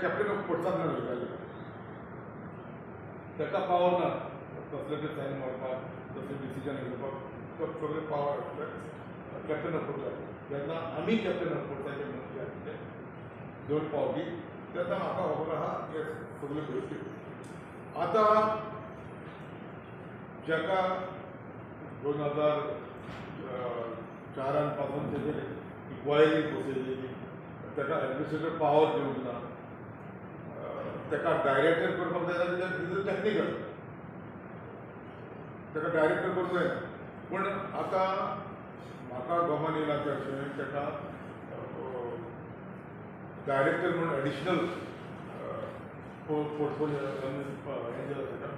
Captain of पोर्ट्सान वयताले ताका power ना कसले ते सायन मारपाक कसले डिसिजन घेवपाक तो सगळे पावर कॅप्टन ऑफ पोर्ट्सान जेन्ना आमी कॅप्टन ऑफ पोर्ट्साचे मंत्री आसले 2 पावटी तेन्ना म्हाका खबर आहा हे सगल्यो गोश्टी आतां जाका 2004 पासून तेजेर इक्वायरी बसयली ताका एडमिनिस्ट्रेटिव्ह पावर दिवंक ना ताका डायरेक्टर करपाक जाय जाल्यार टॅक्निकल ताका डायरेक्टर करूंक जायना पूण आतां म्हाका गमन येयला ते अशें ताका डायरेक्टर म्हणून एडिशनल पोर्टफोलिओ हें दिला ताका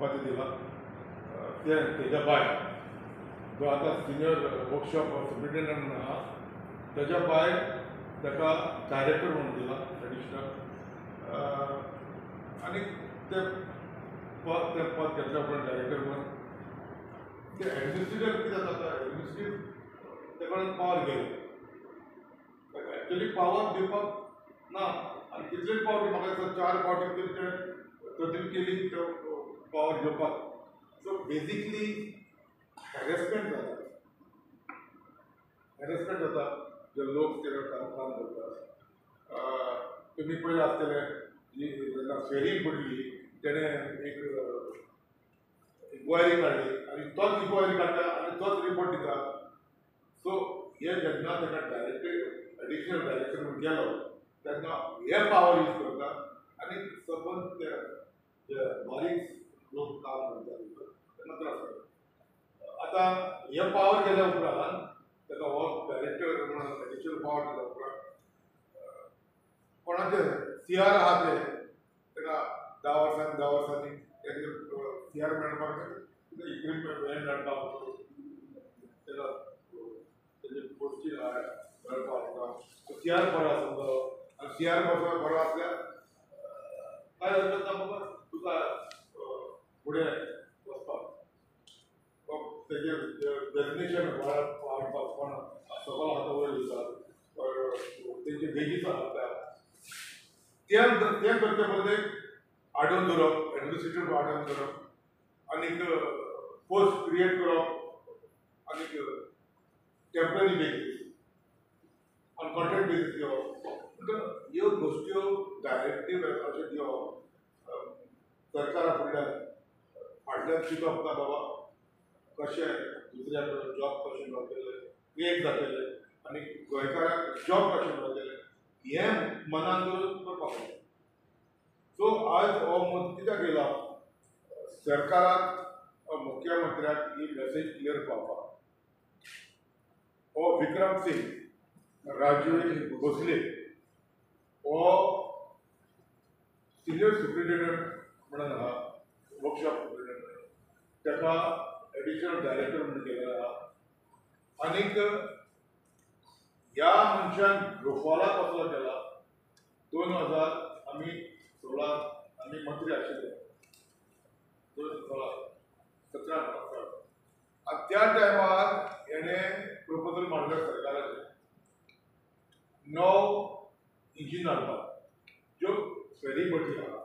पद दिला तेज्या भायर जो आतां सिनियर वर्कशॉप सुप्रिटेंडंट म्हणून आहा तेज्या भायर ताका डायरेक्टर म्हणून दिला एडिशनल आनी ते पद घेतल्या उपरांत डायरेक्टर म्हणून ते एडमिनिस्ट्रेटिव्ह कितें जाता एडमिनिस्ट्रेटिव्ह ते कडेन पावर घेयला एक्चुअली पावर दिवपाक ना आनी कितलेच पावटी म्हाका दिसता 4 पावटी तकलीफ केली पावर घेवपाक सो बेजिकली हॅरेसमेंट जाता जे लोक तेका काम करतात तुमी पळयलें आसतलें जेन्ना फेरी पडली तेणें एक इन्क्वायरी काडली आनी तोच इन्क्वायरी काडटा आनी तोच रिपोर्ट दिता सो हे जेन्ना ताका डायरेक्टर एडिशनल डायरेक्टर म्हणून गेलो तेन्ना हे पावर यूज करता आनी सपोज ते बारीक लोक काम करतात तेन्ना त्रास जाता आतां हे पावर गेल्या उपरांत ताका हो डायरेक्टर म्हणून एडिशनल पावर दिल्या उपरांत कोणाचे CR आहा ते ताका 10 वर्सांनी CR मेळपाक इक्विपमेंट हें मेळपाक ताका तेजे पोस्टी मेळपाक CR बरो आसलो आनी CR बरो आसल्यार काय जाता खबर तुका फुडें वचपाक तेजेर डेफिनेशन वाडपाक कोण सकयल हात वयर दिता तेंचे वेजीस आसता ते करचे बदले आडोवन दवरप एडमिनिस्ट्रेटिव्ह आडोवन दवरप आनीक पोस्ट क्रिएट करप आनीक temporary basis on contract basis दिवप ह्यो गोश्ट्यो डायरेक्टीव अशें दिवप सरकारा फाटल्यान शिकप ना बाबा कशें दुसऱ्या जॉब कशें मेळटले क्रिएट जातले आनी गोंयकाराक जॉब कशें मेळटले हें मनान दवरून करपाक जाय सो आज हो मत कित्याक येयला सरकाराक मुख्यमंत्र्याक ही मॅसेज क्लियर पावपाक हो विक्रम सिंग राजू भोसले हो सिनियर सुप्रिटेंडंट म्हणून आहा वर्कशॉप सुप्रिटेंडंट ताका एडिशनल डायरेक्टर म्हणून केलेलो आहा आनीक ह्या मनशान ग्रोफॉला कसलो केला 2016 आमी मंत्री आशिल्ले 2017 आनी त्या टायमार हेणें प्रपोजल मांडलें सरकाराचें 9 इंजीन हाडपाक ज्यो फेरी बोटी आहा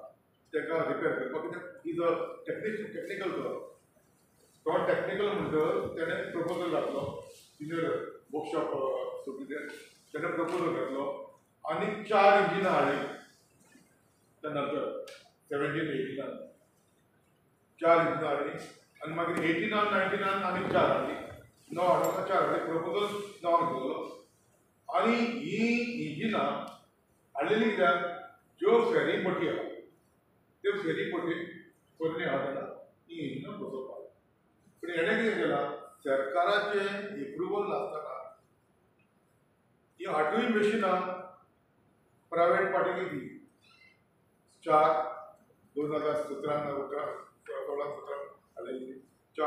ताका रिपेर करपाक कित्याक इज अ टेक्निकल जॉब तो टेक्निकल म्हणटकर तेणें प्रपोजल घातलो सिनियर वर्कशॉप सुप्रिटेंडंट तेणें प्रपोजल घातलो आनी 4 इंजिनां हाडली त्या नंतर 17-18 4 इंजिनां हाडली आनी मागीर 18-19 आनी 4 हाडली 9 हाडून 4 हाडली प्रपोजल 9 घेतलो आनी ही इंजिनां हाडलेली कित्याक ज्यो फेरी बोटी आहा त्यो फेरी बोटी पयलीं आहा तेन्ना ही इंजिनां बसोवपाक पूण हेणें कितें केलां सरकाराचें एप्रुवल नासतना ही 8य मशिनां प्रायवेट पार्टीक दिली 4 2017 हाडलेली 4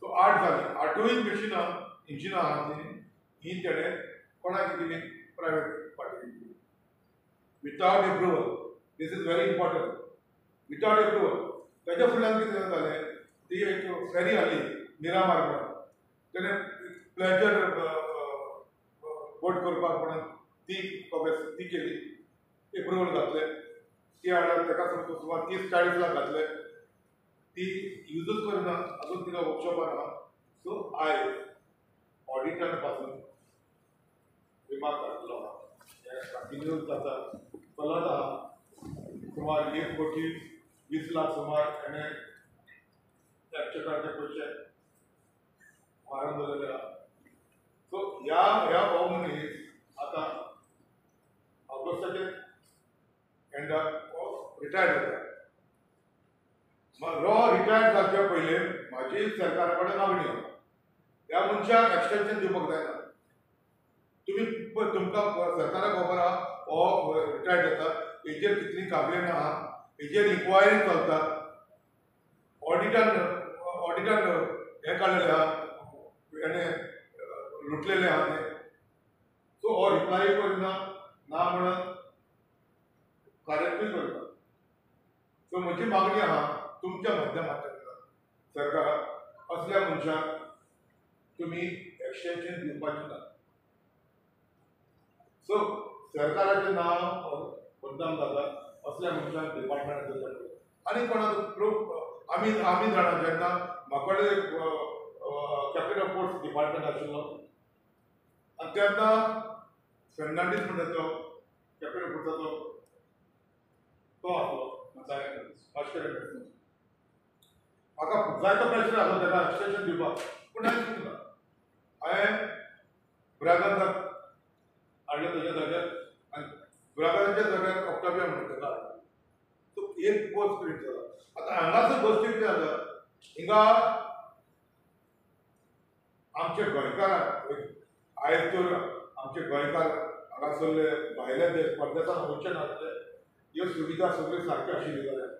सो 8 जाली 8य मशिनां इंजिनां आहा ही तेणें कोणाक दिली प्रायवेट पार्टीक दिली without approval this is very important without approval ताच्या फुडल्यान कितें जालें ती एक फेरी हाडली मिरामार म्हणून तेणें प्लेजर बोट करपाक म्हणून ती केली, एप्रुवल घातले, ती हाडल्यार ताका सुमार 30-40 लाख घातले, ती यूजच करना, अजून तिका वर्कशॉपान आहा. सो ऑडिटर पासून रिमार्क काडलो आहा, कंटिन्यू जाता, चलत आहा. सुमार 1,20,00,000 सुमार हेणे टॅक्सेकाचे पयशे मारून दवरलेले आहा. सो ह्या हो मनीस आतां ऑगस्टाचे एंडाक रिटायर्ड जाता. रिटायर्ड जावचे पयले म्हाजी सरकारा कडेन मागणी आसा, ह्या मनशाक एक्सटेंशन दिवपाक जायना. तुमकां सरकाराक खबर आहा हो रिटायर्ड जाता, हेजेर कितली कागद आहा, हेजेर इन्क्वायरी चलता, ऑडिटान हें काडलेलें आहा, हेणे लुटलेलें आहा तें. सो हो रिप्लाय करना, ना म्हणून कार्यात्मक करता. सो म्हजी मागणी आहा तुमच्या माध्यमांतल्यान सरकाराक असल्या मनशाक तुमी एक्सटेंशन दिवपाचें ना. सो सरकाराचें नांव बदनाम जाता असल्या मनशाक डिपार्टमेंटान दिवपाचें. आनी कोणाक आमी जाणा जेन्ना म्हाका कडेन कॅपिटल पोर्ट्स डिपार्टमेंट आशिल्लो आनी तेन्ना फेर्नांडीस म्हणटा तो कॅपिटल पोर्ट्साचो तो आसलो मास्टर. म्हाका जायतो प्रेशर आसलो तेका एक्सटेंशन दिवपाक, पूण हांवें चिंतूना. हांवें ब्रागांत हाडलें तेज्या जाग्यार आनी ब्रागांच्या जाग्यार ऑक्टाविया म्हणटा तेका हाडलो. सो एक पोस्ट क्रिएट जाला. आतां हांगासर गोश्टी कितें जाता, हिंगा आमचे गोंयकारांक आयज तर आमचे गोंयकार हांगासरले भायल्या परदेशांत वचचे नासले, ह्यो सुविधा सगळ्यो सारक्यो आशिल्ल्यो जाल्यार